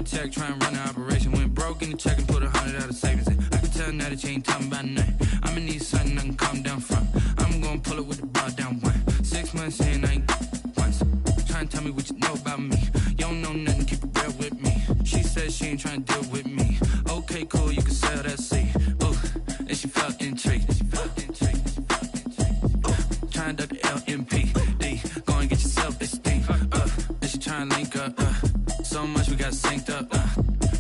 up a check, try and run an operation. Went broke in the check and put 100 out of savings in. I can tell now that you ain't talking about nothing. I'ma need something I can calm down from. I'm gonna pull it with the bar down one. 6 months in, I ain't once. Try and tell me what you know about me. You don't know nothing, keep it real with me. She said she ain't trying to deal with me. Okay, cool, you can sell that seed. Ooh, and she felt intrigued. Trying to duck the LMPD. Go and get yourself this thing. And she trying to link up. So much we got synced up.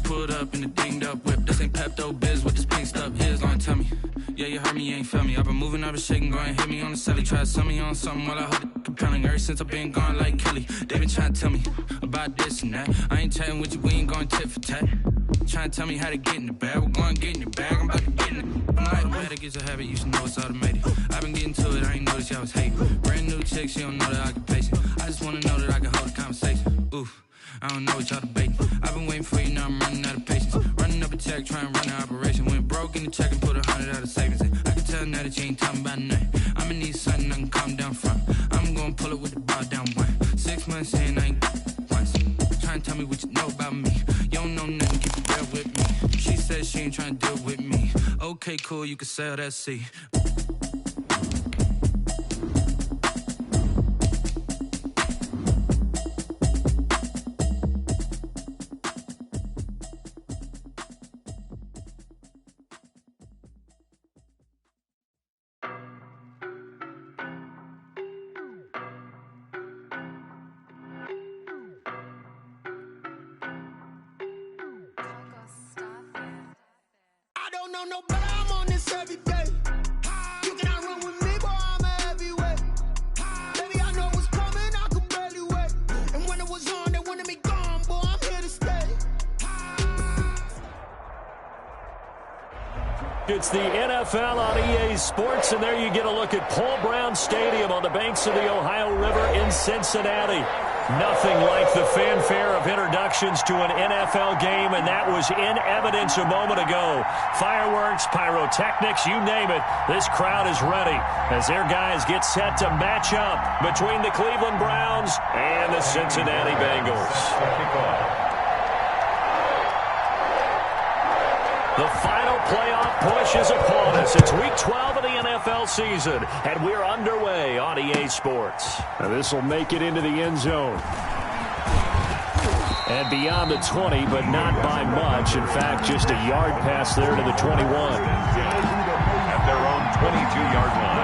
Pulled up in the dinged up whip. This ain't Pepto Biz with this pink stuff. Here's gonna tell me. Yeah, you heard me, you ain't felt me. I've been moving, I've been shaking, go and hit me on the celly. Try to sell me on something while I hold it compelling. Ever since I've been gone like Kelly. They been trying to tell me about this and that. I ain't chatting with you, we ain't going tit for tat. Trying to tell me how to get in the bag. We're going to get in the bag, I'm about to get in it. I'm like, the way that gets a habit, you should know it's automated. I've been getting to it, I ain't noticed y'all was hating. Brand new chick, she don't know that I can place it. I just want to know that I can hold a conversation. Ooh, I don't know what y'all debating. I've been waiting for you, now I'm running out of patience. Running up a check, trying to run an operation. Went broke in the check and put 100 out of savings in. I can tell now that you ain't talking about nothing. I'ma need something I can calm down from. I'm gonna pull it with the bar down one. 6 months in, I ain't once. Trying to tell me what you know about me. You don't know nothing, keep it real with me. She said she ain't trying to deal with me. Okay, cool, you can sell that seed. It's the NFL on EA Sports, and there you get a look at Paul Brown Stadium on the banks of the Ohio River in Cincinnati. Nothing like the fanfare of introductions to an NFL game, and that was in evidence a moment ago. Fireworks, pyrotechnics, you name it. This crowd is ready as their guys get set to match up between the Cleveland Browns and the Cincinnati Bengals. The final playoff push is upon us. It's Week 12 of the NFL season, and we're underway on EA Sports. Now this will make it into the end zone. And beyond the 20, but not by much. In fact, just a yard pass there to the 21. At their own 22-yard line.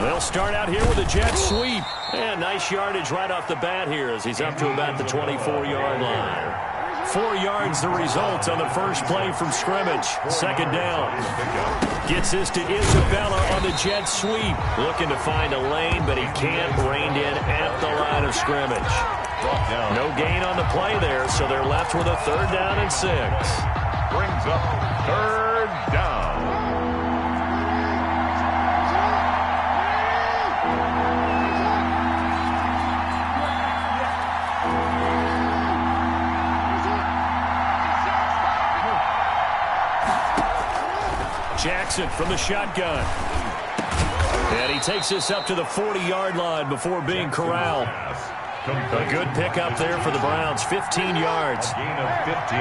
They'll start out here with a jet sweep. And nice yardage right off the bat here as he's up to about the 24-yard line. 4 yards the result on the first play from scrimmage. Second down. Gets this to Isabella on the jet sweep. Looking to find a lane, but he can't. Reined in at the line of scrimmage. No gain on the play there, so they're left with a 3rd down and 6. Brings up 3rd down. Jackson from the shotgun. And he takes this up to the 40-yard line before being corralled. A good pickup there for the Browns, 15 yards. A gain of 15.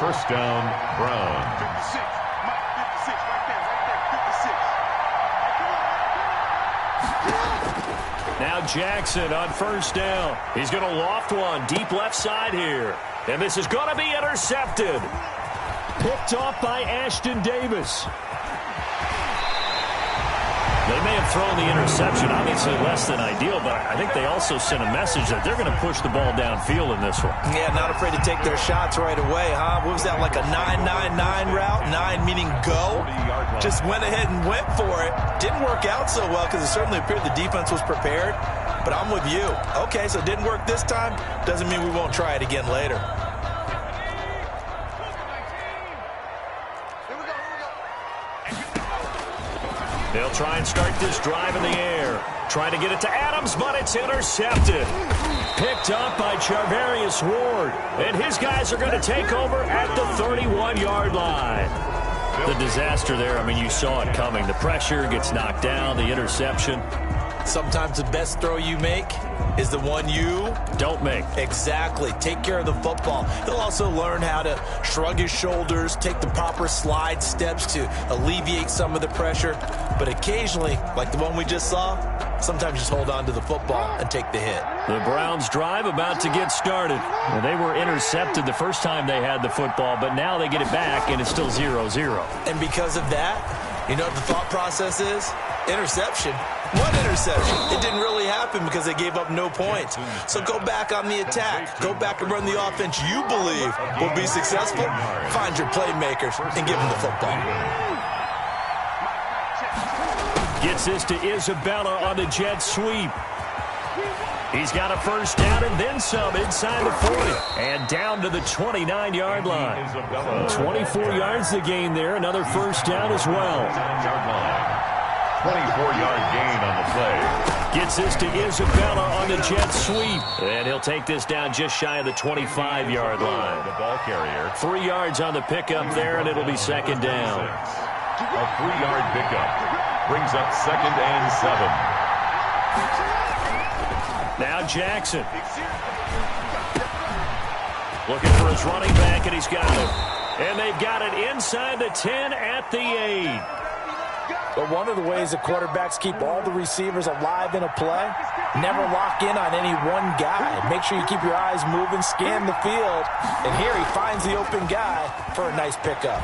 First down, Browns. Now Jackson on first down. He's going to loft one deep left side here. And this is going to be intercepted. Picked off by Ashton Davis. They may have thrown the interception, obviously less than ideal, but I think they also sent a message that they're going to push the ball downfield in this one. Yeah, not afraid to take their shots right away, huh? What was that, like a 9-9-9 route? 9 meaning go? Just went ahead and went for it. Didn't work out so well because it certainly appeared the defense was prepared, but I'm with you. Okay, so it didn't work this time. Doesn't mean we won't try it again later. They'll try and start this drive in the air. Trying to get it to Adams, but it's intercepted. Picked up by Charvarius Ward. And his guys are going to take over at the 31-yard line. The disaster there, I mean, you saw it coming. The pressure gets knocked down, the interception. Sometimes the best throw you make is the one you don't make. Exactly. Take care of the football. He'll also learn how to shrug his shoulders, take the proper slide steps to alleviate some of the pressure. But occasionally, like the one we just saw, sometimes just hold on to the football and take the hit. The Browns drive about to get started. Well, they were intercepted the first time they had the football, but now they get it back, and it's still 0-0. And because of that, you know what the thought process is? Interception. One interception. It didn't really happen because they gave up no points. So go back on the attack. Go back and run the offense you believe will be successful. Find your playmakers and give them the football. Gets this to Isabella on the jet sweep. He's got a first down and then some inside the 40. And down to the 29-yard line. 24 yards the gain there. Another first down as well. 24-yard gain on the play. Gets this to Isabella on the jet sweep. And he'll take this down just shy of the 25-yard line. The ball carrier. 3 yards on the pickup there, and it'll be second down. A 3-yard pickup brings up 2nd and 7. Now Jackson. Looking for his running back, and he's got it. And they've got it inside the 10 at the 8. But one of the ways the quarterbacks keep all the receivers alive in a play, never lock in on any one guy. Make sure you keep your eyes moving, scan the field. And here he finds the open guy for a nice pickup.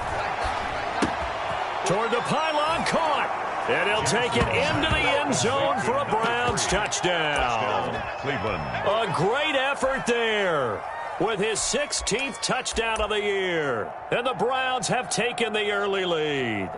Toward the pylon, caught. And he'll take it into the end zone for a Browns touchdown. Cleveland. A great effort there with his 16th touchdown of the year. And the Browns have taken the early lead.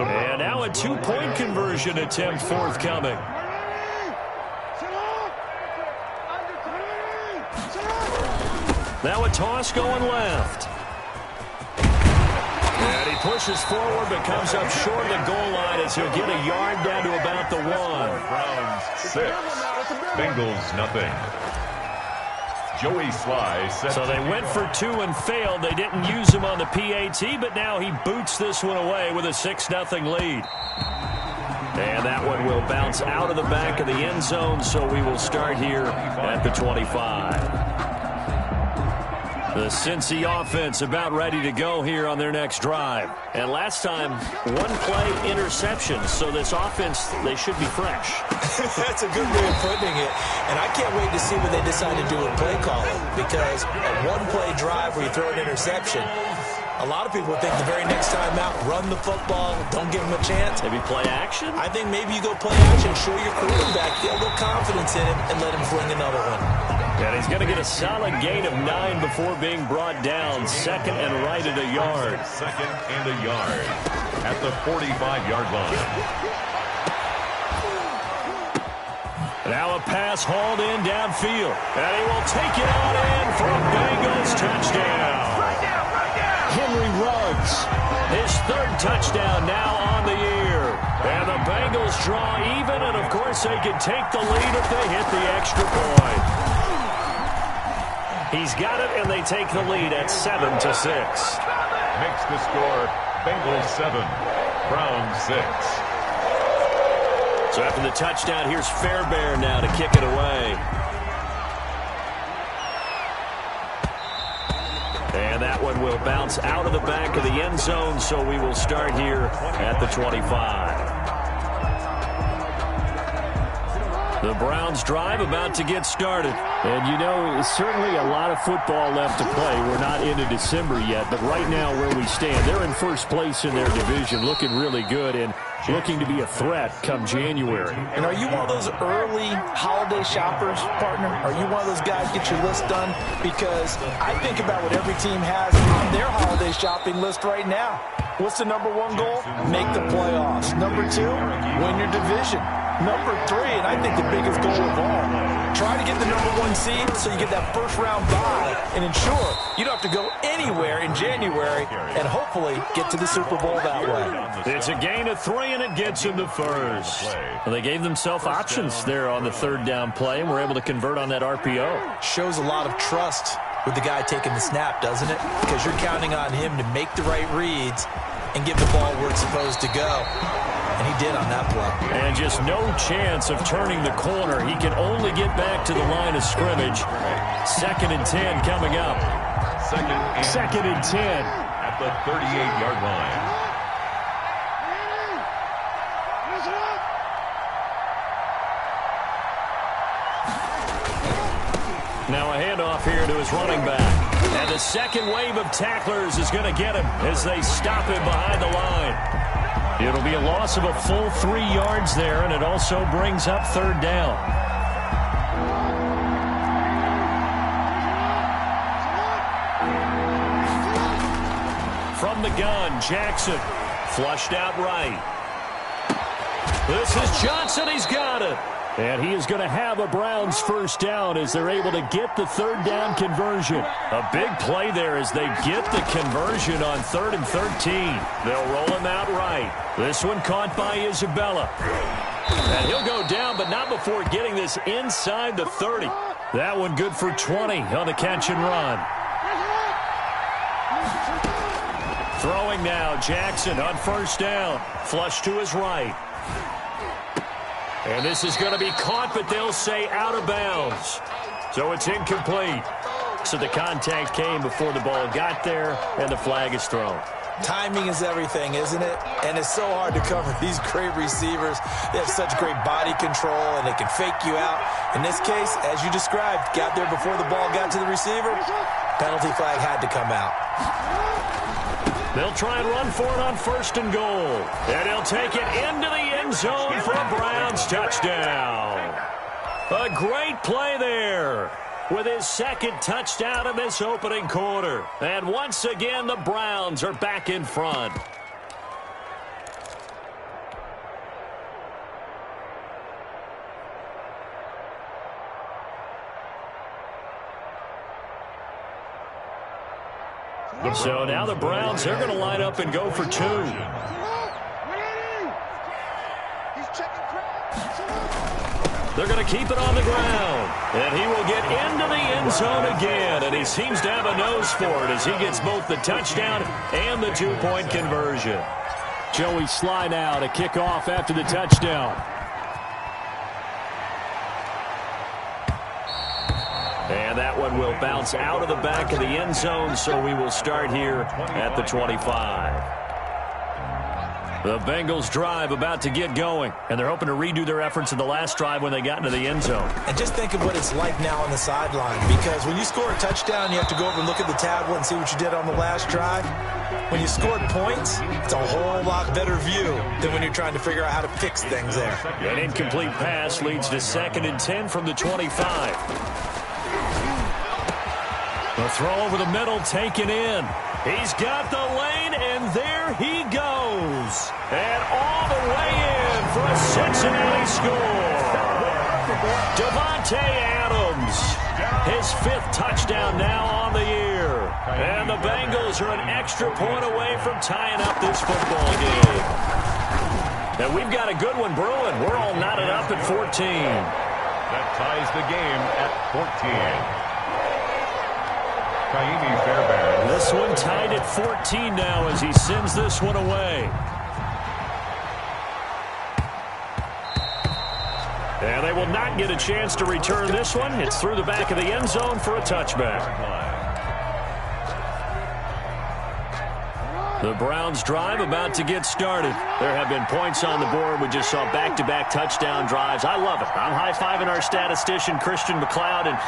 And now a two-point conversion attempt forthcoming. Now a toss going left. And he pushes forward but comes up short of the goal line as he'll get a yard down to about the 1. Browns 6. Bengals nothing. Joey Sly set. So they went for 2 and failed. They didn't use him on the PAT, but now he boots this one away with a 6-0 lead. And that one will bounce out of the back of the end zone, so we will start here at the 25. The Cincy offense about ready to go here on their next drive. And last time, one-play interception. So this offense, they should be fresh. That's a good way of putting it. And I can't wait to see what they decide to do with play calling. Because a one-play drive where you throw an interception, a lot of people think the very next time out, run the football, don't give them a chance. Maybe play action? I think maybe you go play action, show your quarterback, get a little confidence in him, and let him fling another one. And he's going to get a solid gain of 9 before being brought down. 2nd and right at a yard. 2nd and a yard at the 45-yard line. Now a pass hauled in downfield. And he will take it on in for a Bengals touchdown. Henry Ruggs, his 3rd touchdown now on the year. And the Bengals draw even, and of course they can take the lead if they hit the extra point. He's got it, and they take the lead at 7-6. Makes the score Bengals 7, Browns 6. So after the touchdown, here's Fairbairn now to kick it away. And that one will bounce out of the back of the end zone, so we will start here at the 25. The Browns drive about to get started. And, you know, certainly a lot of football left to play. We're not into December yet, but right now where we stand, they're in first place in their division, looking really good. And looking to be a threat come January. And are you one of those early holiday shoppers, partner? Are you one of those guys get your list done? Because I think about what every team has on their holiday shopping list right now. What's the number one goal? Make the playoffs. Number two, win your division. Number three, and I think the biggest goal of all, try to get the number one seed so you get that first round bye and ensure you don't have to go anywhere in January and hopefully get to the Super Bowl that way. It's a gain of 3, and it gets him to first. Well, they gave themselves options there on the third down play, and were able to convert on that RPO. Shows a lot of trust with the guy taking the snap, doesn't it? Because you're counting on him to make the right reads and get the ball where it's supposed to go. And he did on that play. And just no chance of turning the corner. He can only get back to the line of scrimmage. 2nd and 10 coming up. Second and 10. At the 38-yard line. Now a handoff here to his running back. And the second wave of tacklers is going to get him as they stop him behind the line. It'll be a loss of a full 3 yards there, and it also brings up third down. From the gun, Jackson. Flushed out right. This is Johnson. He's got it. And he is going to have a Browns first down as they're able to get the third down conversion. A big play there as they get the conversion on 3rd and 13. They'll roll him out right. This one caught by Isabella. And he'll go down, but not before getting this inside the 30. That one good for 20 on the catch and run. Throwing now, Jackson on first down. Flush to his right. And this is going to be caught, but they'll say out of bounds. So it's incomplete. So the contact came before the ball got there, and the flag is thrown. Timing is everything, isn't it? And it's so hard to cover these great receivers. They have such great body control, and they can fake you out. In this case, as you described, got there before the ball got to the receiver. Penalty flag had to come out. They'll try and run for it on 1st and goal. And he'll take it into the end zone for a Browns touchdown. A great play there with his 2nd touchdown in this opening quarter. And once again, the Browns are back in front. So now the Browns, they're going to line up and go for 2. They're going to keep it on the ground. And he will get into the end zone again. And he seems to have a nose for it as he gets both the touchdown and the 2-point conversion. Joey Sly now to kick off after the touchdown. And that one will bounce out of the back of the end zone, so we will start here at the 25. The Bengals drive about to get going, and they're hoping to redo their efforts in the last drive when they got into the end zone. And just think of what it's like now on the sideline, because when you score a touchdown, you have to go over and look at the tablet and see what you did on the last drive. When you scored points, it's a whole lot better view than when you're trying to figure out how to fix things there. An incomplete pass leads to 2nd and 10 from the 25. The throw over the middle taken in. He's got the lane, and there he goes. And all the way in for a Cincinnati score. Davante Adams, his 5th touchdown now on the year. And the Bengals are an extra point away from tying up this football game. And we've got a good one brewing. We're all knotted up at 14. That ties the game at 14. Fairbairn. This one tied at 14 now as he sends this one away. And they will not get a chance to return this one. It's through the back of the end zone for a touchback. The Browns drive about to get started. There have been points on the board. We just saw back-to-back touchdown drives. I love it. I'm high-fiving our statistician, Christian McLeod, and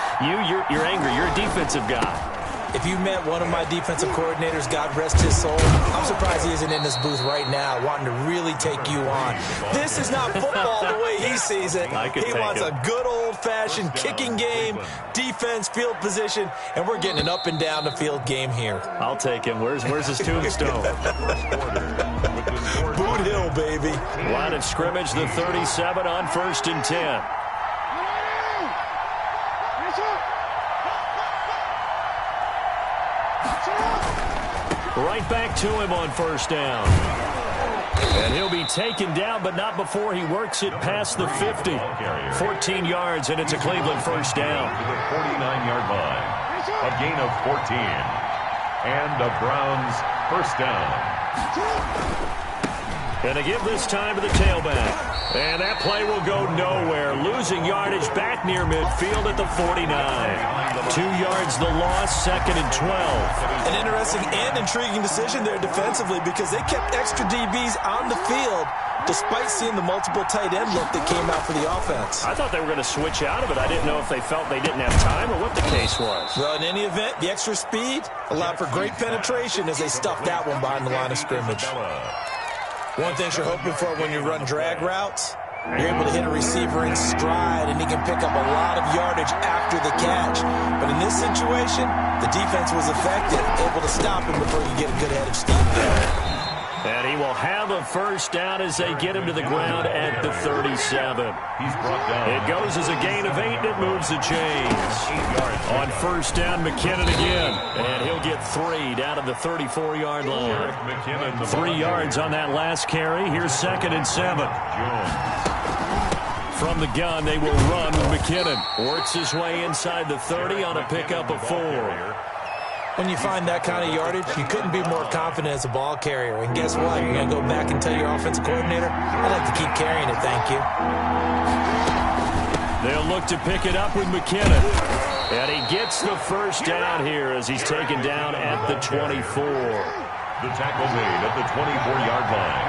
you're angry. You're a defensive guy. If you met one of my defensive coordinators, God rest his soul, I'm surprised he isn't in this booth right now wanting to really take you on. This is not football the way he sees it. He wants a good old-fashioned kicking game, defense, field position, and we're getting an up-and-down-the-field game here. I'll take him. Where's his tombstone? Boot Hill, baby. Line of scrimmage, the 37 on 1st and 10. Right back to him on 1st down. And he'll be taken down, but not before he works it past the 50. 14 yards, and it's a Cleveland 1st down. To the 49-yard line. A gain of 14. And the Browns 1st down. And to give this time to the tailback. And that play will go nowhere. Losing yardage back near midfield at the 49. 2 yards the loss, 2nd and 12. An interesting and intriguing decision there defensively because they kept extra DBs on the field despite seeing the multiple tight end look that came out for the offense. I thought they were going to switch out of it. I didn't know if they felt they didn't have time or what the case was. Well, in any event, the extra speed allowed for great penetration as they stuffed that one behind the line of scrimmage. One thing you're hoping for when you run drag routes, you're able to hit a receiver in stride, and he can pick up a lot of yardage after the catch. But in this situation, the defense was effective, able to stop him before you get a good head of steam there. And he will have a 1st down as they get him to the ground at the 37. He's brought down. It goes as a gain of 8, and it moves the chains. On 1st down, McKinnon again. And he'll get 3 down to the 34-yard line. 3 yards on that last carry. Here's 2nd and 7. From the gun, they will run with McKinnon. Works his way inside the 30 on a pickup of 4. When you find that kind of yardage, you couldn't be more confident as a ball carrier. And guess what? You're going to go back and tell your offensive coordinator, I'd like to keep carrying it, thank you. They'll look to pick it up with McKinnon. And he gets the 1st down here as he's taken down at the 24. The tackle made at the 24-yard line.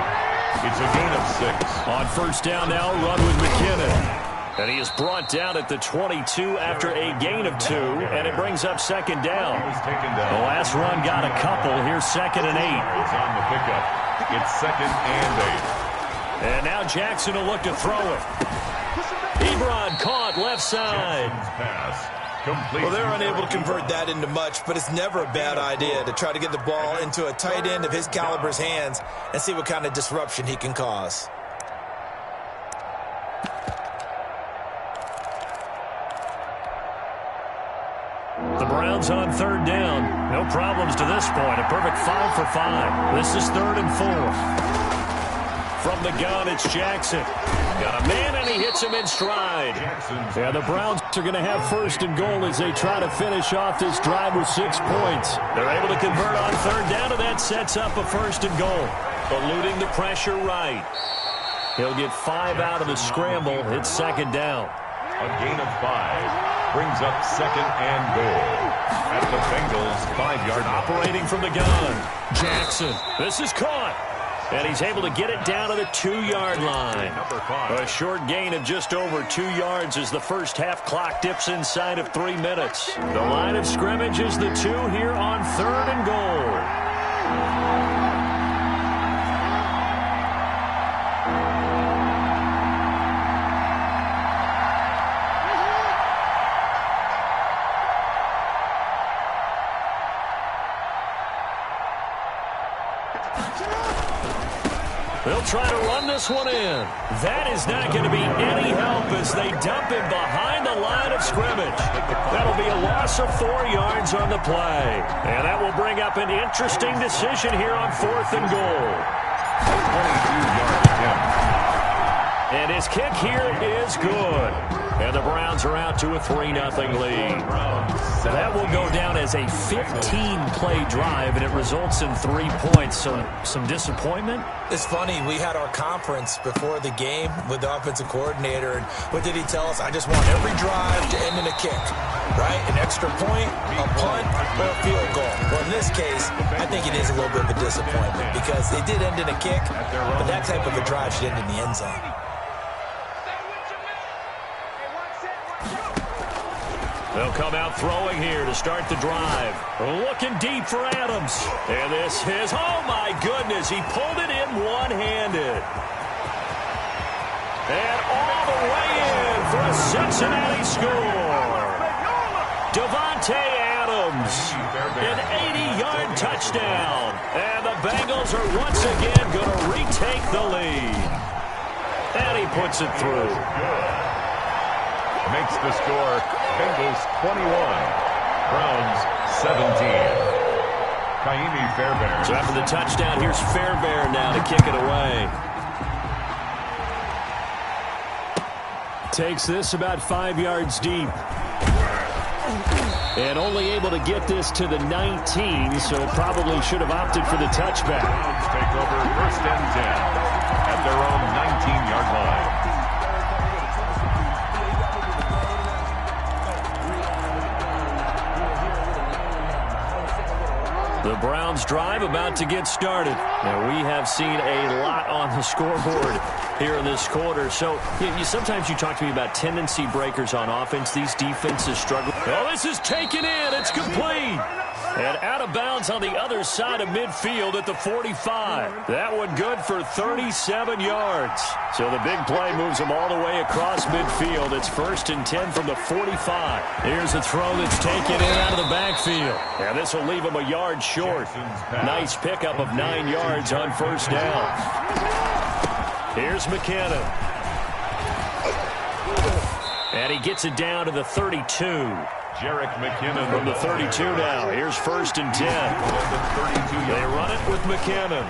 It's a gain of 6. On 1st down now, run with McKinnon. And he is brought down at the 22 after a gain of 2, and it brings up 2nd down. The last run got a couple. Here's 2nd and 8. It's on the pickup. It's 2nd and 8. And now Jackson will look to throw it. Ebron caught left side. Well, they're unable to convert that into much, but it's never a bad idea to try to get the ball into a tight end of his caliber's hands and see what kind of disruption he can cause. The Browns on 3rd down. No problems to this point. A perfect 5 for 5. This is 3rd and 4. From the gun, it's Jackson. Got a man, and he hits him in stride. Yeah, the Browns are going to have 1st and goal as they try to finish off this drive with 6 points. They're able to convert on 3rd down, and that sets up a 1st and goal. Eluding the pressure right. He'll get 5 out of the scramble. It's 2nd down. A gain of 5 brings up 2nd and goal at the Bengals' 5-yard line. Operating from the gun, Jackson. This is caught. And he's able to get it down to the 2-yard line. A short gain of just over 2 yards as the first half clock dips inside of 3 minutes. The line of scrimmage is the 2 here on 3rd and goal. They'll try to run this one in. That is not going to be any help as they dump him behind the line of scrimmage. That'll be a loss of 4 yards on the play. And that will bring up an interesting decision here on 4th and goal. 22-yard attempt. And his kick here is good. And the Browns are out to a 3-0 lead. That will go down as a 15-play drive, and it results in 3 points. So some disappointment? It's funny. We had our conference before the game with the offensive coordinator, and what did he tell us? I just want every drive to end in a kick, right? An extra point, a punt, or a field goal. Well, in this case, I think it is a little bit of a disappointment because they did end in a kick, but that type of a drive should end in the end zone. They'll come out throwing here to start the drive. Looking deep for Adams. And this is, oh my goodness, he pulled it in one-handed. And all the way in for a Cincinnati score. Davante Adams, an 80-yard touchdown. And the Bengals are once again going to retake the lead. And he puts it through. Makes the score Bengals 21, Browns 17. Kaimi Fairbairn. So after the touchdown, here's Fairbairn now to kick it away. Takes this about 5 yards deep. And only able to get this to the 19, so probably should have opted for the touchback. Browns take over 1st and 10 at their own 19-yard line. The Browns drive about to get started. Now, we have seen a lot on the scoreboard here in this quarter. So, sometimes you talk to me about tendency breakers on offense. These defenses struggle. Oh, this is taken in. It's complete. And out of bounds on the other side of midfield at the 45. That one good for 37 yards. So the big play moves them all the way across midfield. It's 1st and 10 from the 45. Here's a throw that's taken in out of the backfield. And this will leave them a yard short. Nice pickup of 9 yards on 1st down. Here's McKinnon. And he gets it down to the 32. Jerick McKinnon from the 32 now. Here's 1st and 10. They run it with McKinnon.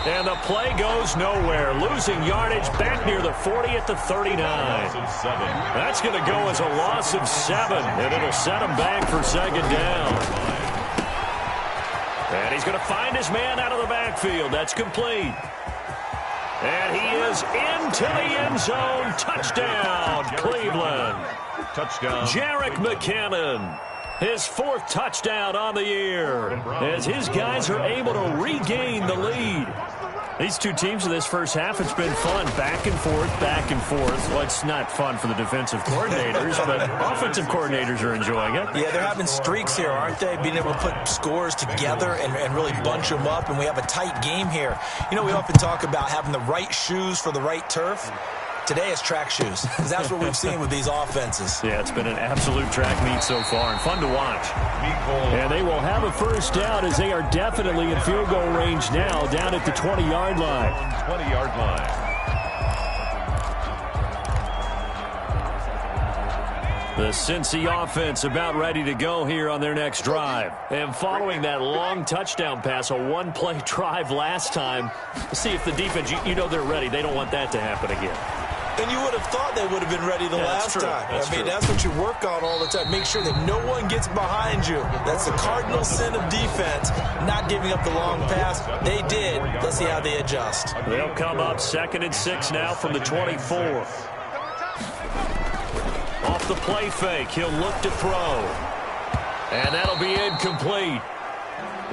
And the play goes nowhere. Losing yardage back near the 40 at the 39. That's going to go as a loss of 7. And it'll set him back for 2nd down. And he's going to find his man out of the backfield. That's complete. And he is into the end zone. Touchdown, Cleveland. Touchdown. Jerick McKinnon, his 4th touchdown on the year, as his guys are able to regain the lead. These two teams in this first half, it's been fun. Back and forth, back and forth. Well, it's not fun for the defensive coordinators, but offensive coordinators are enjoying it. Yeah, they're having streaks here, aren't they? Being able to put scores together and really bunch them up, and we have a tight game here. We often talk about having the right shoes for the right turf. Today is track shoes, because that's what we've seen with these offenses. Yeah, it's been an absolute track meet so far, and fun to watch. And they will have a 1st down as they are definitely in field goal range now, down at the 20-yard line. 20-yard line. The Cincy offense about ready to go here on their next drive. And following that long touchdown pass, a one-play drive last time, see if the defense, they're ready. They don't want that to happen again. And you would have thought they would have been ready the last time. That's what you work on all the time. Make sure that no one gets behind you. That's the cardinal sin of defense, not giving up the long pass. They did. Let's see how they adjust. They'll come up 2nd and 6 now from the 24. Off the play fake, he'll look to throw. And that'll be incomplete.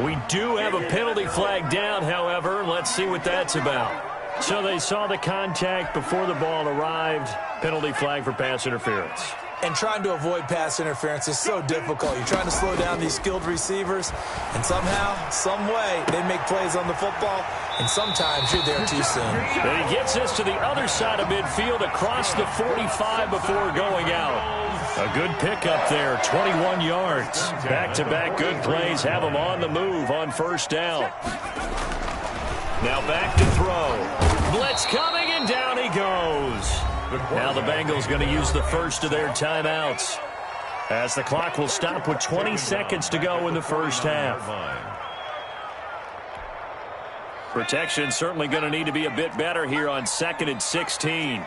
We do have a penalty flag down, however. Let's see what that's about. So they saw the contact before the ball arrived. Penalty flag for pass interference. And trying to avoid pass interference is so difficult. You're trying to slow down these skilled receivers, and somehow, some way, they make plays on the football, and sometimes you're there too soon. And he gets this to the other side of midfield across the 45 before going out. A good pickup there, 21 yards. Back-to-back good plays have him on the move on 1st down. Now back to throw. Blitz coming, and down he goes. Now the Bengals going to use the first of their timeouts, as the clock will stop with 20 seconds to go in the first half. Protection certainly going to need to be a bit better here on 2nd and 16.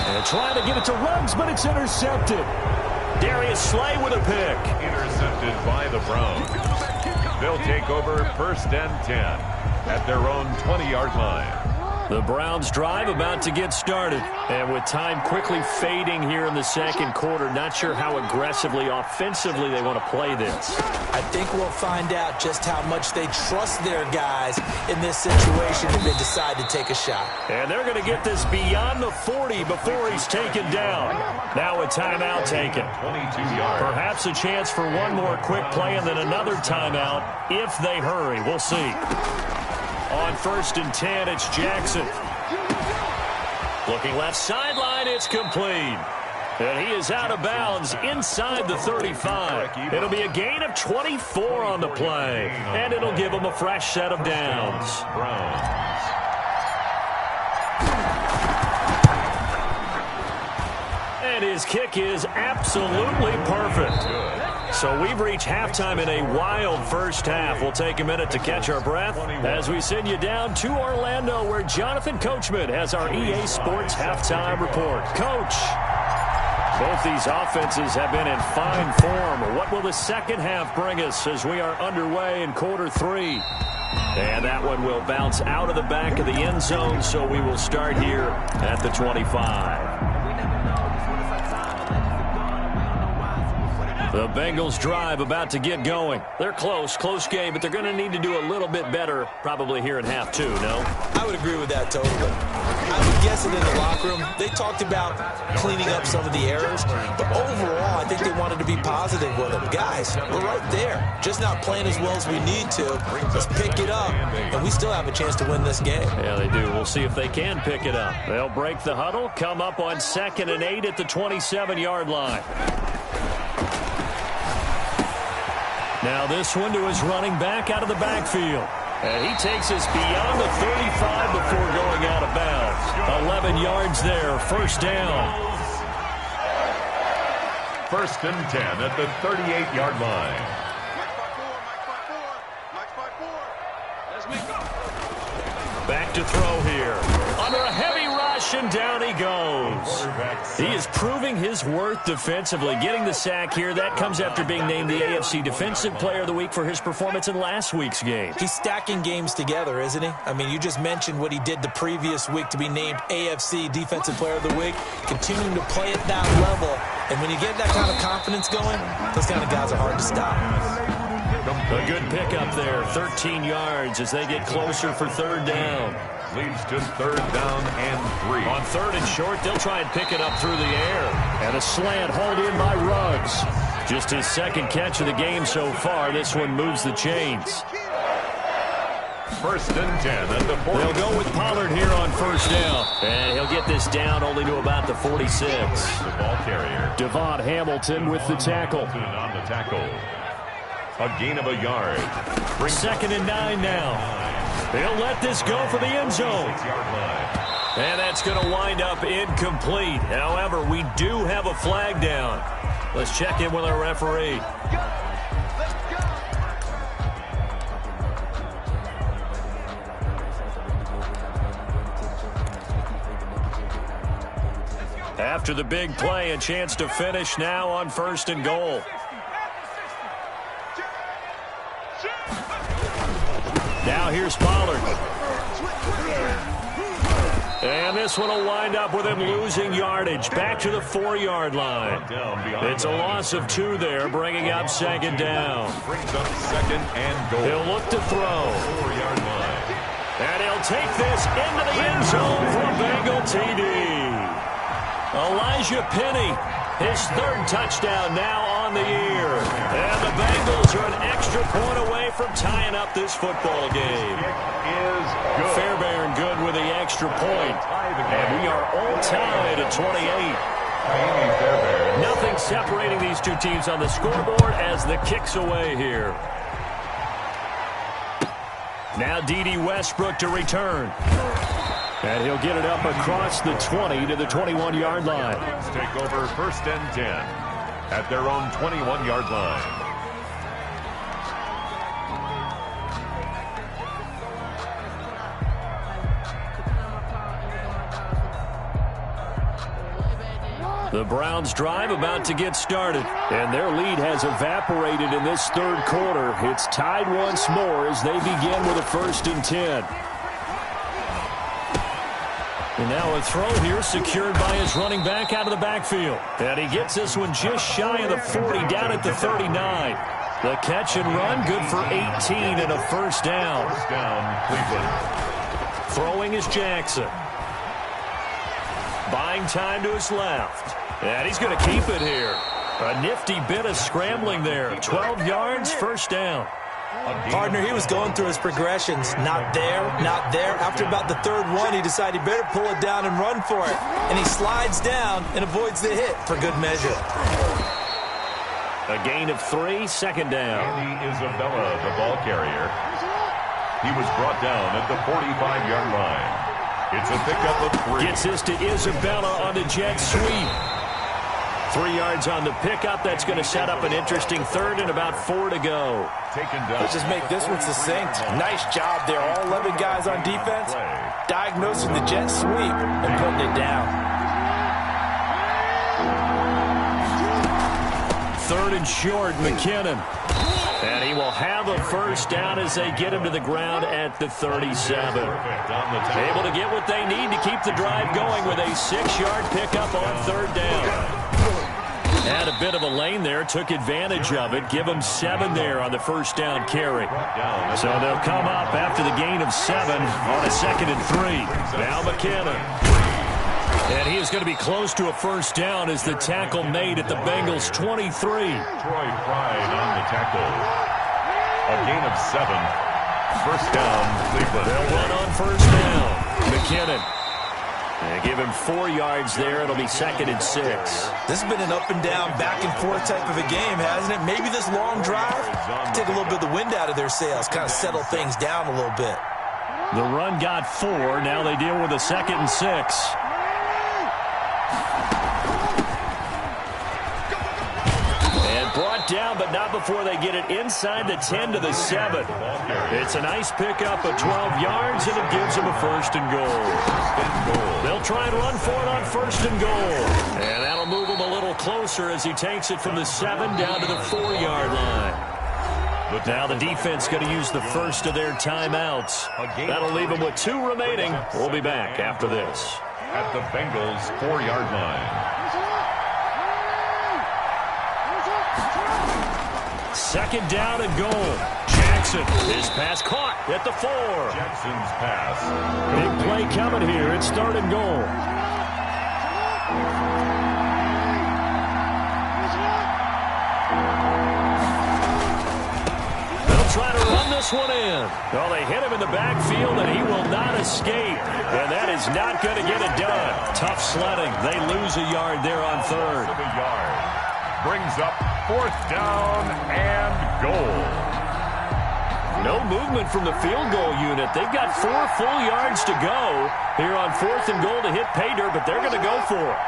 And trying to get it to Ruggs, but it's intercepted. Darius Slay with a pick. Intercepted by the Browns. They'll take over 1st and 10 at their own 20-yard line. The Browns drive about to get started. And with time quickly fading here in the second quarter, not sure how aggressively, offensively they want to play this. I think we'll find out just how much they trust their guys in this situation if they decide to take a shot. And they're going to get this beyond the 40 before he's taken down. Now a timeout taken. 22 yards. Perhaps a chance for one more quick play and then another timeout if they hurry. We'll see. On 1st and 10, it's Jackson. Looking left sideline, it's complete. And he is out of bounds inside the 35. It'll be a gain of 24 on the play. And it'll give him a fresh set of downs. Browns. And his kick is absolutely perfect. So we've reached halftime in a wild first half. We'll take a minute to catch our breath as we send you down to Orlando, where Jonathan Coachman has our EA Sports halftime report. Coach, both these offenses have been in fine form. What will the second half bring us as we are underway in quarter 3? And that one will bounce out of the back of the end zone, so we will start here at the 25. The Bengals drive about to get going. They're close game, but they're going to need to do a little bit better probably here in half 2, no? I would agree with that totally. I would guess that in the locker room, they talked about cleaning up some of the errors, but overall, I think they wanted to be positive with them. Guys, we're right there. Just not playing as well as we need to. Let's pick it up, and we still have a chance to win this game. Yeah, they do. We'll see if they can pick it up. They'll break the huddle, come up on 2nd and 8 at the 27-yard line. Now this one to his running back out of the backfield. And he takes us beyond the 35 before going out of bounds. 11 yards there, first down. 1st and 10 at the 38-yard line. Back to throw here. Under a heavy rush, and down he goes. He is proving his worth defensively. Getting the sack here, that comes after being named the AFC Defensive Player of the Week for his performance in last week's game. He's stacking games together, isn't he? I mean, you just mentioned what he did the previous week to be named AFC Defensive Player of the Week. Continuing to play at that level. And when you get that kind of confidence going, those kind of guys are hard to stop. A good pickup there, 13 yards as they get closer for 3rd down. Leads to 3rd down and 3. On 3rd and short, they'll try and pick it up through the air. And a slant hauled in by Ruggs. Just his 2nd catch of the game so far. This one moves the chains. 1st and 10 at the 40. They'll go with Pollard here on 1st down. And he'll get this down only to about the 46. The ball carrier. Devon Hamilton with the tackle. On the tackle. A gain of a yard. 2nd and 9 now. They'll let this go for the end zone. And that's going to wind up incomplete. However, we do have a flag down. Let's check in with our referee. After the big play, a chance to finish now on 1st and goal. Now here's Pollard. And this one will wind up with him losing yardage. Back to the 4-yard line. It's a loss of 2 there, bringing up 2nd down. Brings up 2nd and goal. He'll look to throw. 4-yard line. And he'll take this into the end zone for a Bengal TD. Elijah Penny, his 3rd touchdown now on the year. And the Bengals are an extra point away from tying up this football game. Is good. Fairbairn good with the extra point. And we are all tied at 28. Nothing separating these two teams on the scoreboard as the kick's away here. Now D.D. Westbrook to return. And he'll get it up across the 20 to the 21-yard line. Take over 1st and 10 at their own 21-yard line. The Browns drive about to get started, and their lead has evaporated in this 3rd quarter. It's tied once more as they begin with a 1st and 10. And now a throw here secured by his running back out of the backfield. And he gets this one just shy of the 40, down at the 39. The catch and run, good for 18 and a first down. First down, Cleveland. Throwing is Jackson. Buying time to his left. And he's going to keep it here. A nifty bit of scrambling there. 12 yards, first down. Partner, he was going through his progressions. Not there, not there. After about the third one, he decided he better pull it down and run for it. And he slides down and avoids the hit for good measure. A gain of 3, second down. Andy Isabella, the ball carrier. He was brought down at the 45-yard line. It's a pickup of 3. Gets this to Isabella on the jet sweep. 3 yards on the pickup. That's going to set up an interesting third and about 4 to go. Taken down. Let's just make this one succinct. Nice job there. All 11 guys on defense diagnosing the jet sweep and putting it down. Third and short, McKinnon. And he will have a first down as they get him to the ground at the 37. Able to get what they need to keep the drive going with a 6-yard pickup on third down. Had a bit of a lane there, took advantage of it. Give them 7 there on the first down carry. So they'll come up after the gain of 7 on a 2nd and 3. Now McKinnon. And he is going to be close to a first down as the tackle made at the Bengals' 23. Troy Pride on the tackle. A gain of 7. First down, Cleveland. They'll run on first down. McKinnon. They give him 4 yards there. It'll be 2nd and 6. This has been an up and down, back and forth type of a game, hasn't it? Maybe this long drive take a little bit of the wind out of their sails, kind of settle things down a little bit. The run got 4. Now they deal with a 2nd and 6. Brought down, but not before they get it inside the 10 to the 7. It's a nice pickup of 12 yards, and it gives them a first and goal. They'll try and run for it on first and goal. And that'll move him a little closer as he takes it from the 7 down to the 4-yard line. But now the defense going to use the first of their timeouts. That'll leave them with 2 remaining. We'll be back after this. At the Bengals' 4-yard line. 2nd down and goal. Jackson, his pass caught at the 4. Jackson's pass. Big play coming here. It's 3rd and goal. They'll try to run this one in. Well, they hit him in the backfield, and he will not escape. And that is not going to get it done. Tough sledding. They lose a yard there on 3rd. Brings up 4th down and goal. No movement from the field goal unit. They've got 4 full yards to go here on 4th and goal to hit pay dirt, but they're going to go for it.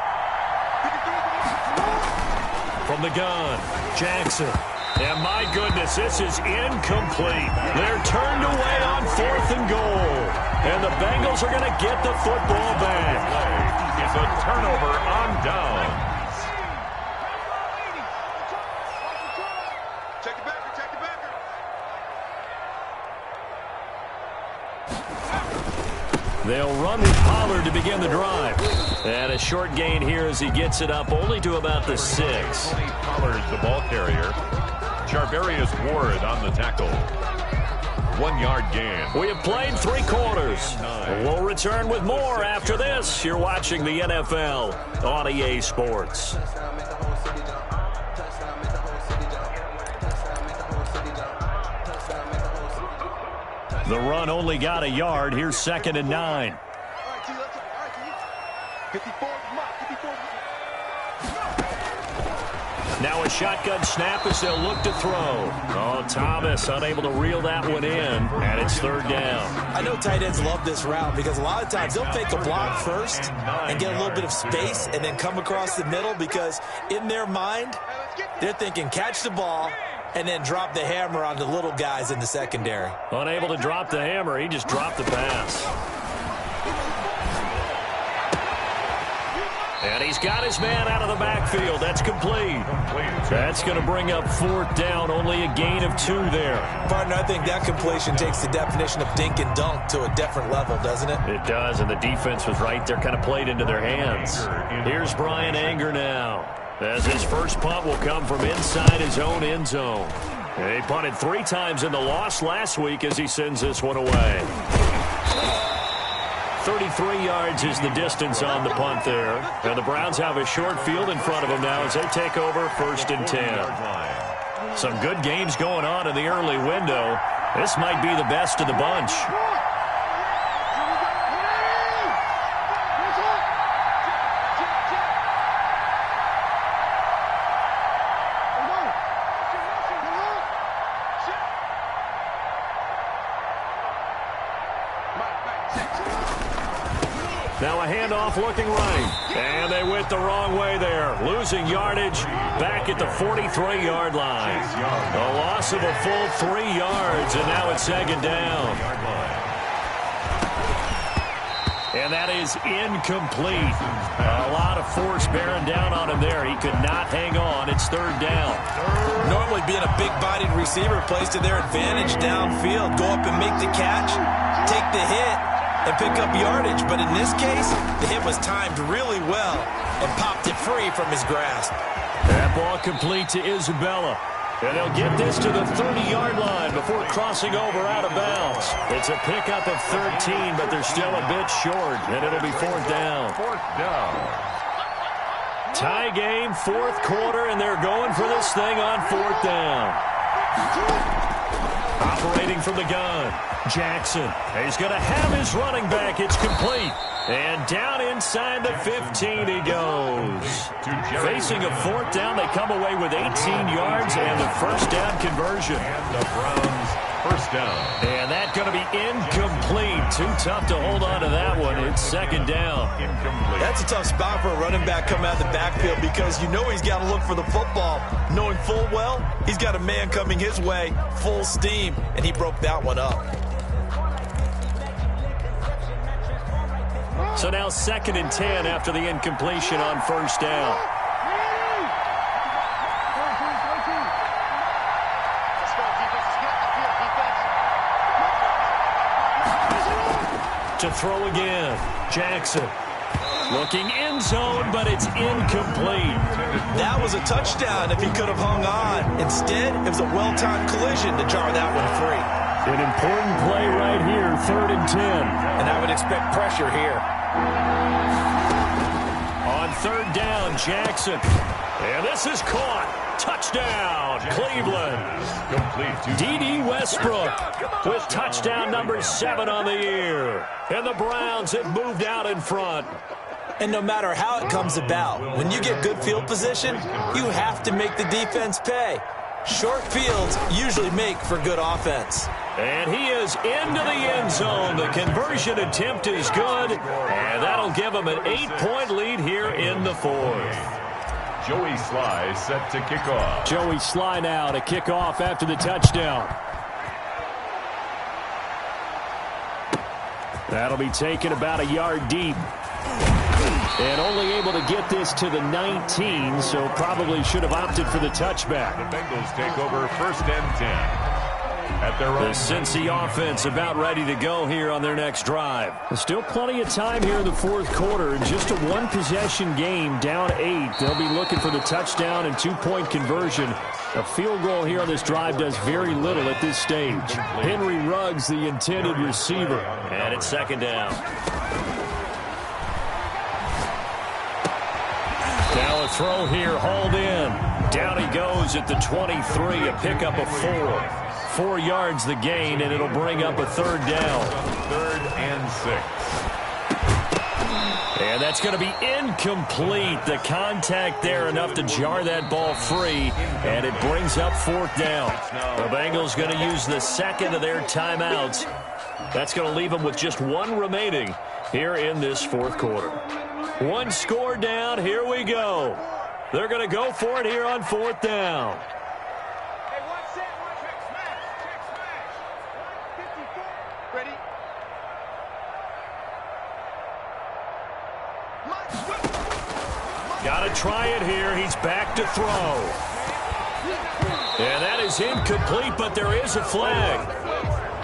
From the gun, Jackson. And my goodness, this is incomplete. They're turned away on 4th and goal. And the Bengals are going to get the football back. It's a turnover on down. They'll run with Pollard to begin the drive. And a short gain here as he gets it up only to about the 6. Pollard, the ball carrier. Charvarius Ward on the tackle. 1-yard gain. We have played 3 quarters. We'll return with more after this. You're watching the NFL on EA Sports. The run only got a yard. Here's 2nd and 9. Now a shotgun snap as they'll look to throw. Oh, Thomas unable to reel that one in, and it's 3rd down. I know tight ends love this route because a lot of times they'll fake a block first and get a little bit of space and then come across the middle because in their mind, they're thinking catch the ball and then drop the hammer on the little guys in the secondary. Unable to drop the hammer, he just dropped the pass. And he's got his man out of the backfield. That's complete. That's going to bring up 4th down. Only a gain of 2 there. Partner, I think that completion takes the definition of dink and dunk to a different level, doesn't it? It does, and the defense was right there, kind of played into their hands. Here's Brian Anger now, as his first punt will come from inside his own end zone. He punted 3 times in the loss last week as he sends this one away. 33 yards is the distance on the punt there. And the Browns have a short field in front of them now as they take over 1st and 10. Some good games going on in the early window. This might be the best of the bunch. Now a handoff looking right. And they went the wrong way there. Losing yardage back at the 43-yard line. A loss of a full 3 yards, and now it's 2nd down. And that is incomplete. A lot of force bearing down on him there. He could not hang on. It's 3rd down. Normally being a big-bodied receiver plays to their advantage downfield. Go up and make the catch, take the hit, and pick up yardage. But in this case, the hit was timed really well and popped it free from his grasp. That ball complete to Isabella. And they'll get this to the 30-yard line before crossing over out of bounds. It's a pickup of 13, but they're still a bit short, and it'll be 4th down. 4th down. Tie game, 4th quarter, and they're going for this thing on 4th down. Operating from the gun, Jackson. He's going to have his running back. It's complete. And down inside the 15 he goes. Facing a 4th down, they come away with 18 yards and the 1st down conversion. And the Browns 1st down. And that's going to be incomplete. Too tough to hold on to that one. It's 2nd down. Incomplete. That's a tough spot for a running back coming out of the backfield because you know he's got to look for the football, knowing full well he's got a man coming his way, full steam, and he broke that one up. So now 2nd and 10 after the incompletion on 1st down. To throw again, Jackson. Looking end zone, but it's incomplete. That was a touchdown if he could have hung on. Instead, it was a well-timed collision to jar that one free. An important play right here, 3rd and 10. And I would expect pressure here. On 3rd down, Jackson. And this is caught. Touchdown, Cleveland. Complete to D.D. Westbrook with touchdown number 7 on the year. And the Browns have moved out in front. And no matter how it comes about, when you get good field position, you have to make the defense pay. Short fields usually make for good offense. And he is into the end zone. The conversion attempt is good, and that'll give him an 8-point lead here in the 4th. Joey Sly set to kick off. Joey Sly now to kick off after the touchdown. That'll be taken about a yard deep. And only able to get this to the 19, so probably should have opted for the touchback. The Bengals take over 1st and 10. At their own. The Cincy offense about ready to go here on their next drive. There's still plenty of time here in the 4th quarter. Just a 1-possession game, down 8. They'll be looking for the touchdown and 2-point conversion. A field goal here on this drive does very little at this stage. Henry Ruggs, the intended receiver. And it's 2nd down. Now a throw here, hauled in. Down he goes at the 23, a pickup of 4. 4 yards the gain, and it'll bring up a 3rd down. 3rd and 6. And that's going to be incomplete. The contact there enough to jar that ball free, and it brings up 4th down. The Bengals going to use the 2nd of their timeouts. That's going to leave them with just 1 remaining here in this 4th quarter. 1 score down. Here we go. They're going to go for it here on 4th down. Got to try it here. He's back to throw. And that is incomplete, but there is a flag.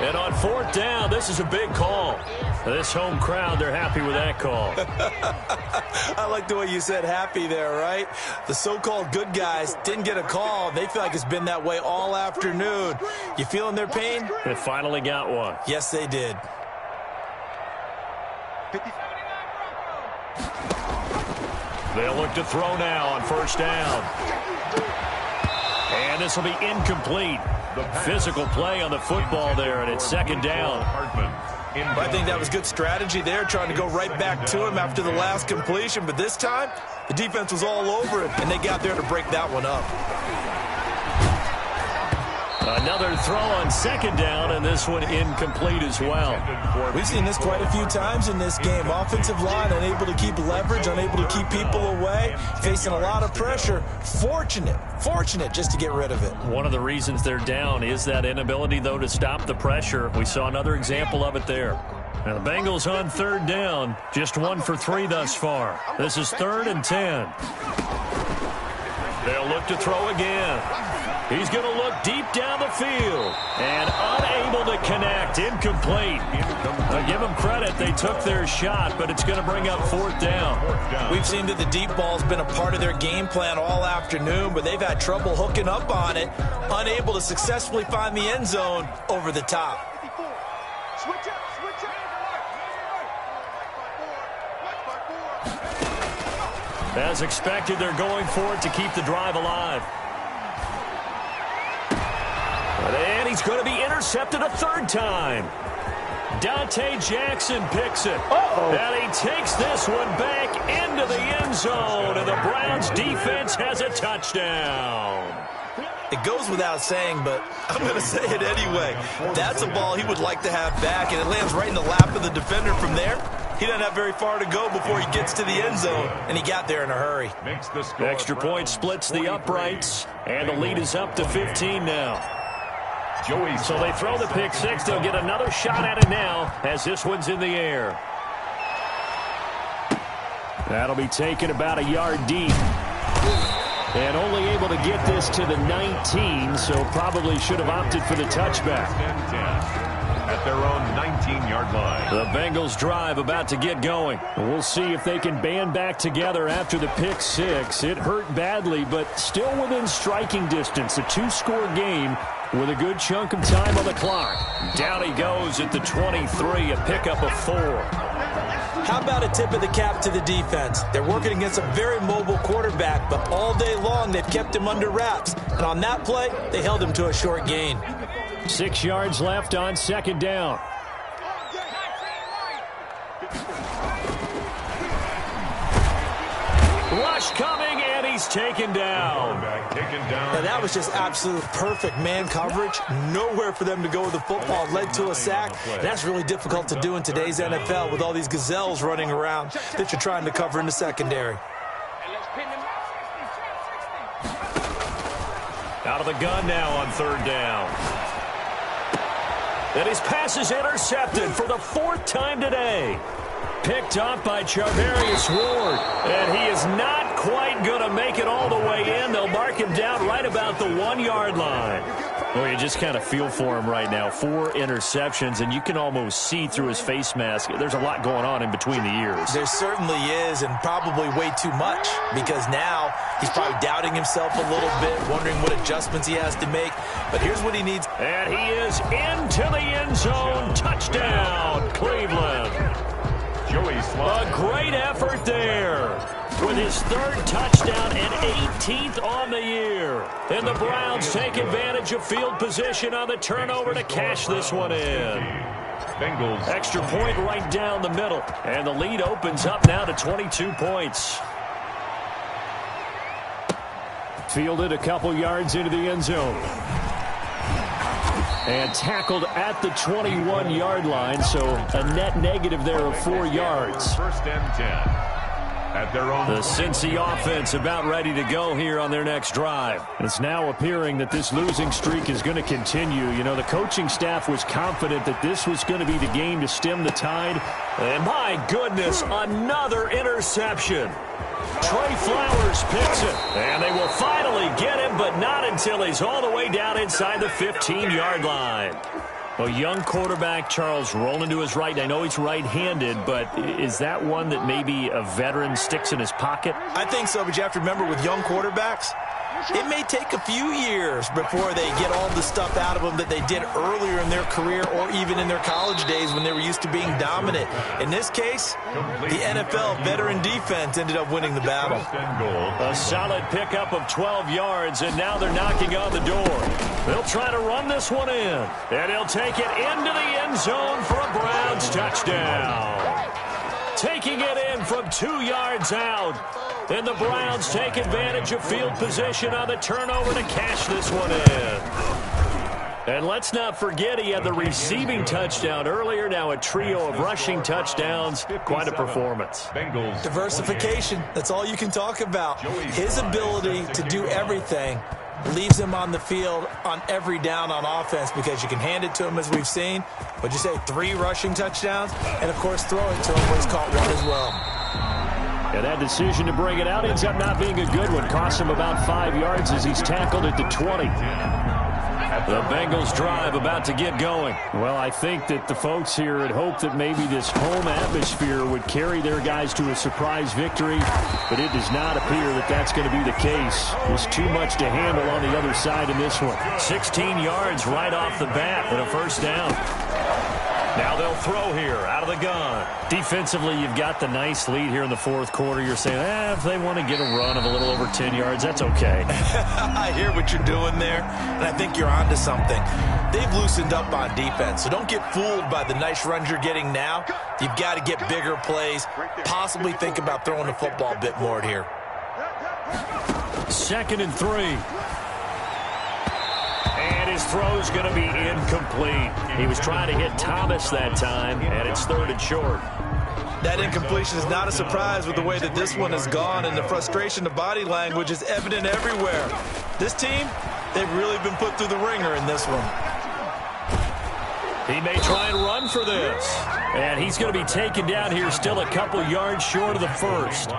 And on 4th down, this is a big call. This home crowd, they're happy with that call. I like the way you said happy there, right? The so-called good guys didn't get a call. They feel like it's been that way all afternoon. You feeling their pain? They finally got one. Yes, they did. They'll look to throw now on 1st down. And this will be incomplete. Physical play on the football there, and it's 2nd down. I think that was good strategy there, trying to go right back to him after the last completion. But this time, the defense was all over it, and they got there to break that one up. Another throw on 2nd down, and this one incomplete as well. We've seen this quite a few times in this game. Offensive line unable to keep leverage, unable to keep people away, facing a lot of pressure. Fortunate just to get rid of it. One of the reasons they're down is that inability, though, to stop the pressure. We saw another example of it there. Now the Bengals on 3rd down, just 1 for 3 thus far. This is 3rd and 10. They'll look to throw again. He's going to look deep down the field and unable to connect. Incomplete. I give them credit. They took their shot, but it's going to bring up 4th down. We've seen that the deep ball's been a part of their game plan all afternoon, but they've had trouble hooking up on it, unable to successfully find the end zone over the top. As expected, they're going for it to keep the drive alive. And he's going to be intercepted a 3rd time. Dante Jackson picks it. And he takes this one back into the end zone. And the Browns defense has a touchdown. It goes without saying, but I'm going to say it anyway. That's a ball he would like to have back, and it lands right in the lap of the defender from there. He doesn't have very far to go before he gets to the end zone, and he got there in a hurry. Extra point splits the uprights, and the lead is up to 15 now. So they throw the pick 6. They'll get another shot at it now as this one's in the air. That'll be taken about a yard deep. And only able to get this to the 19, so probably should have opted for the touchback. At their own 19-yard line. The Bengals drive about to get going. We'll see if they can band back together after the pick 6. It hurt badly, but still within striking distance. A 2-score game with a good chunk of time on the clock. Down he goes at the 23, a pickup of 4. How about a tip of the cap to the defense? They're working against a very mobile quarterback, but all day long they've kept him under wraps. And on that play, they held him to a short gain. 6 yards left on 2nd down. Rush coming, and he's taken down. Now that was just absolute perfect man coverage. Nowhere for them to go with the football. Led to a sack. And that's really difficult to do in today's NFL with all these gazelles running around that you're trying to cover in the secondary. Out of the gun now on 3rd down. And his pass is intercepted for the 4th time today. Picked up by Charvarius Ward. And he is not quite going to make it all the way in. They'll mark him down right about the 1-yard line. Well, you just kind of feel for him right now. 4 interceptions, and you can almost see through his face mask. There's a lot going on in between the ears. There certainly is, and probably way too much, because now he's probably doubting himself a little bit, wondering what adjustments he has to make. But here's what he needs. And he is into the end zone. Touchdown, Cleveland. A great effort there with his 3rd touchdown and 18th on the year. And the Browns take advantage of field position on the turnover to cash this one in. Extra point right down the middle. And the lead opens up now to 22 points. Fielded a couple yards into the end zone. And tackled at the 21-yard line, so a net negative there of 4 yards. 1st and 10. at their own. The Cincy offense about ready to go here on their next drive. It's now appearing that this losing streak is going to continue. You know, the coaching staff was confident that this was going to be the game to stem the tide. And my goodness, another interception. Trey Flowers picks it, and they will finally get him, but not until he's all the way down inside the 15-yard line. A young quarterback, Charles, rolling to his right. I know he's right-handed, but is that one that maybe a veteran sticks in his pocket? I think so, but you have to remember with young quarterbacks, it may take a few years before they get all the stuff out of them that they did earlier in their career or even in their college days when they were used to being dominant. In this case, the NFL veteran defense ended up winning the battle. A solid pickup of 12 yards, and now they're knocking on the door. They'll try to run this one in, and he'll take it into the end zone for a Browns touchdown. Taking it in from 2 yards out. And the Browns take advantage of field position on the turnover to cash this one in. And let's not forget he had the receiving touchdown earlier. Now a trio of rushing touchdowns. Quite a performance. Diversification. That's all you can talk about. His ability to do everything leaves him on the field on every down on offense because you can hand it to him as we've seen. What'd you say, 3 rushing touchdowns? And, of course, throw it to him where he's caught 1 as well. And that decision to bring it out ends up not being a good one. Costs him about 5 yards as he's tackled at the 20. The Bengals drive about to get going. Well, I think that the folks here had hoped that maybe this home atmosphere would carry their guys to a surprise victory, but it does not appear that that's going to be the case. There's too much to handle on the other side in this one. 16 yards right off the bat and a first down. Now they'll throw here out of the gun. Defensively, you've got the nice lead here in the fourth quarter. You're saying, if they want to get a run of a little over 10 yards, that's okay. I hear what you're doing there, and I think you're onto something. They've loosened up on defense, so don't get fooled by the nice runs you're getting now. You've got to get bigger plays, possibly think about throwing the football a bit more here. 2nd and 3. And his throw's going to be incomplete. He was trying to hit Thomas that time, and it's 3rd and short. That incompletion is not a surprise with the way that this one has gone, and the frustration of body language is evident everywhere. This team, they've really been put through the ringer in this one. He may try and run for this. And he's going to be taken down here still a couple yards short of the first.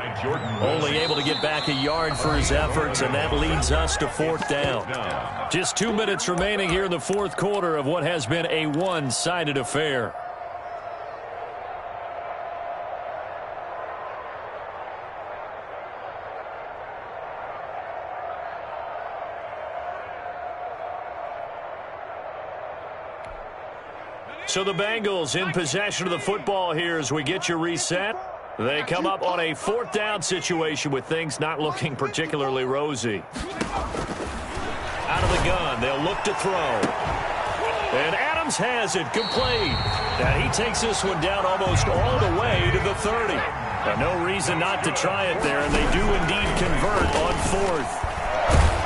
Only able to get back a yard for his efforts, and that leads us to 4th down. Just 2 minutes remaining here in the fourth quarter of what has been a one-sided affair. So the Bengals in possession of the football here as we get you reset. They come up on a 4th down situation with things not looking particularly rosy. Out of the gun, they'll look to throw. And Adams has it complete. And he takes this one down almost all the way to the 30. No reason not to try it there, and they do indeed convert on 4th.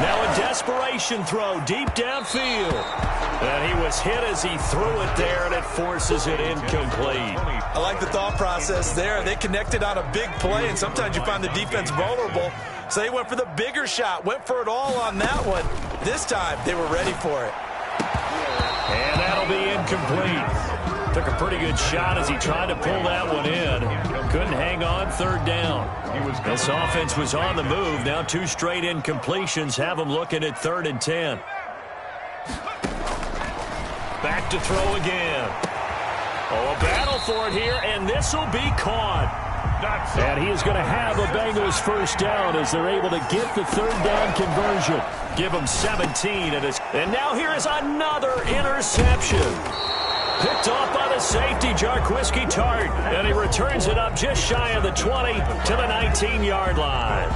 Now a desperation throw deep downfield. And he was hit as he threw it there, and it forces it incomplete. I like the thought process there. They connected on a big play, and sometimes you find the defense vulnerable. So they went for the bigger shot, went for it all on that one. This time, they were ready for it. And that'll be incomplete. Took a pretty good shot as he tried to pull that one in. Couldn't hang on, 3rd down. This offense was on the move. Now 2 straight incompletions have them looking at 3rd and 10. Back to throw again. Oh, a battle for it here, and this will be caught. And he is going to have a Bengals first down as they're able to get the 3rd down conversion. Give him 17, and now here is another interception. Picked off by the safety, Jarquiski Tart, and he returns it up just shy of the 20 to the 19-yard line.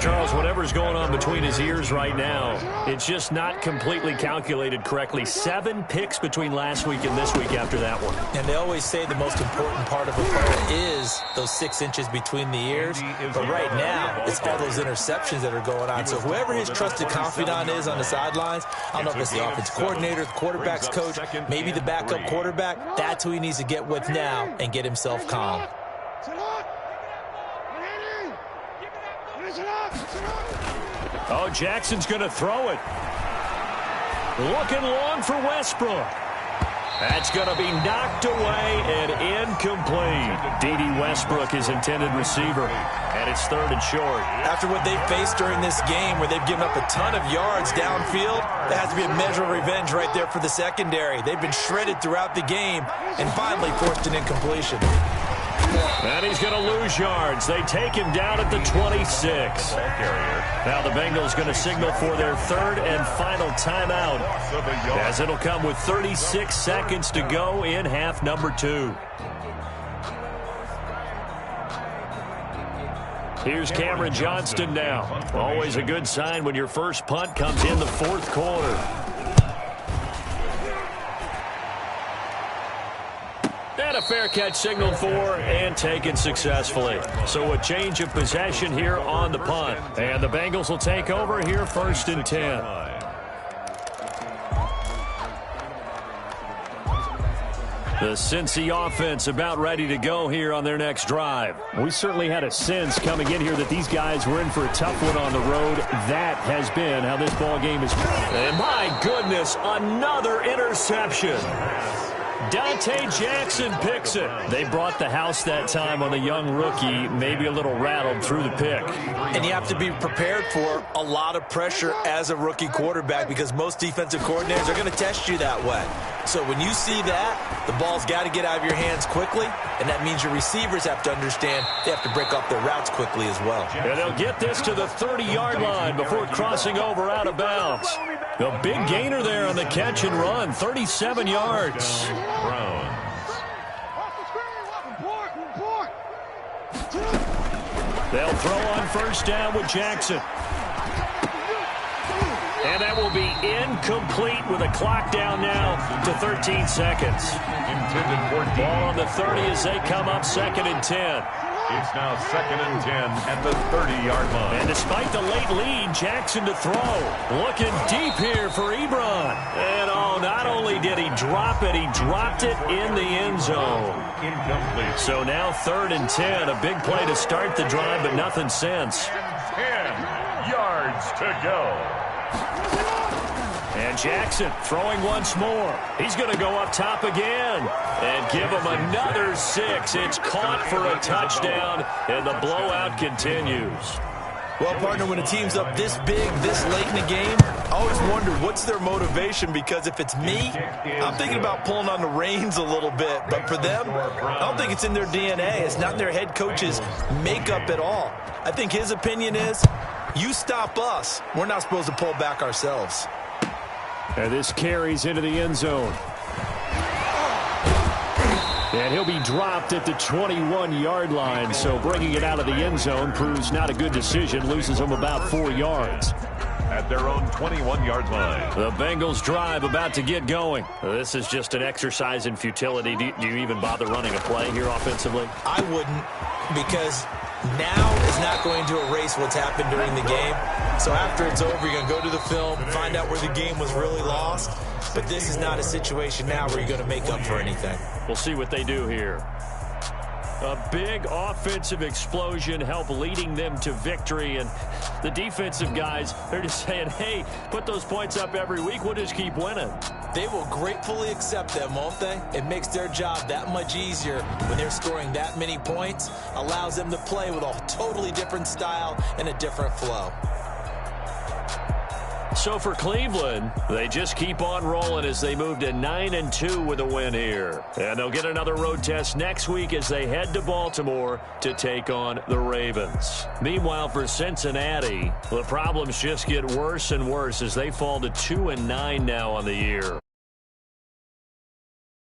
Charles, whatever's going on between his ears right now, it's just not completely calculated correctly. 7 picks between last week and this week after that one. And they always say the most important part of a play is those 6 inches between the ears. But right now, it's all those interceptions that are going on. So whoever his trusted confidant is on the sidelines, I don't know if it's the offensive coordinator, the quarterback's coach, maybe the backup quarterback, that's who he needs to get with now and get himself calm. Oh, Jackson's going to throw it. Looking long for Westbrook. That's going to be knocked away and incomplete. D.D. Westbrook, his intended receiver, and it's 3rd and short. After what they've faced during this game where they've given up a ton of yards downfield, there has to be a measure of revenge right there for the secondary. They've been shredded throughout the game and finally forced an incompletion. And he's going to lose yards. They take him down at the 26. Now the Bengals going to signal for their 3rd and final timeout, as it'll come with 36 seconds to go in half number 2. Here's Cameron Johnston now. Always a good sign when your first punt comes in the 4th quarter. And a fair catch signaled for and taken successfully. So a change of possession here on the punt. And the Bengals will take over here 1st and 10. The Cincy offense about ready to go here on their next drive. We certainly had a sense coming in here that these guys were in for a tough one on the road. That has been how this ball game is. And my goodness, another interception. Dante Jackson picks it. They brought the house that time on the young rookie, maybe a little rattled through the pick. And you have to be prepared for a lot of pressure as a rookie quarterback because most defensive coordinators are going to test you that way. So when you see that, the ball's got to get out of your hands quickly, and that means your receivers have to understand they have to break up their routes quickly as well. And they'll get this to the 30-yard line before crossing over out of bounds. A big gainer there on the catch and run, 37 yards. They'll throw on 1st down with Jackson. And that will be incomplete with a clock down now to 13 seconds. Ball on the 30 as they come up 2nd and 10. It's now 2nd and 10 at the 30-yard line. And despite the late lead, Jackson to throw. Looking deep here for Ebron. And oh, not only did he drop it, he dropped it in the end zone. Incomplete. So now 3rd and 10, a big play to start the drive, but nothing since. 10 yards to go. And Jackson throwing once more. He's going to go up top again and give him another 6. It's caught for a touchdown, and the blowout continues. Well, partner, when a team's up this big, this late in the game, I always wonder what's their motivation, because if it's me, I'm thinking about pulling on the reins a little bit. But for them, I don't think it's in their DNA. It's not in their head coach's makeup at all. I think his opinion is, you stop us, we're not supposed to pull back ourselves. And this carries into the end zone. And he'll be dropped at the 21-yard line, so bringing it out of the end zone proves not a good decision, loses him about 4 yards. At their own 21-yard line. The Bengals drive about to get going. This is just an exercise in futility. Do you even bother running a play here offensively? I wouldn't, because now is not going to erase what's happened during the game. So after it's over, you're going to go to the film, find out where the game was really lost. But this is not a situation now where you're going to make up for anything. We'll see what they do here. A big offensive explosion help leading them to victory. And the defensive guys, they're just saying, hey, put those points up every week. We'll just keep winning. They will gratefully accept them, won't they? It makes their job that much easier when they're scoring that many points. Allows them to play with a totally different style and a different flow. So for Cleveland, they just keep on rolling as they move to 9-2 with a win here. And they'll get another road test next week as they head to Baltimore to take on the Ravens. Meanwhile, for Cincinnati, the problems just get worse and worse as they fall to 2-9 now on the year.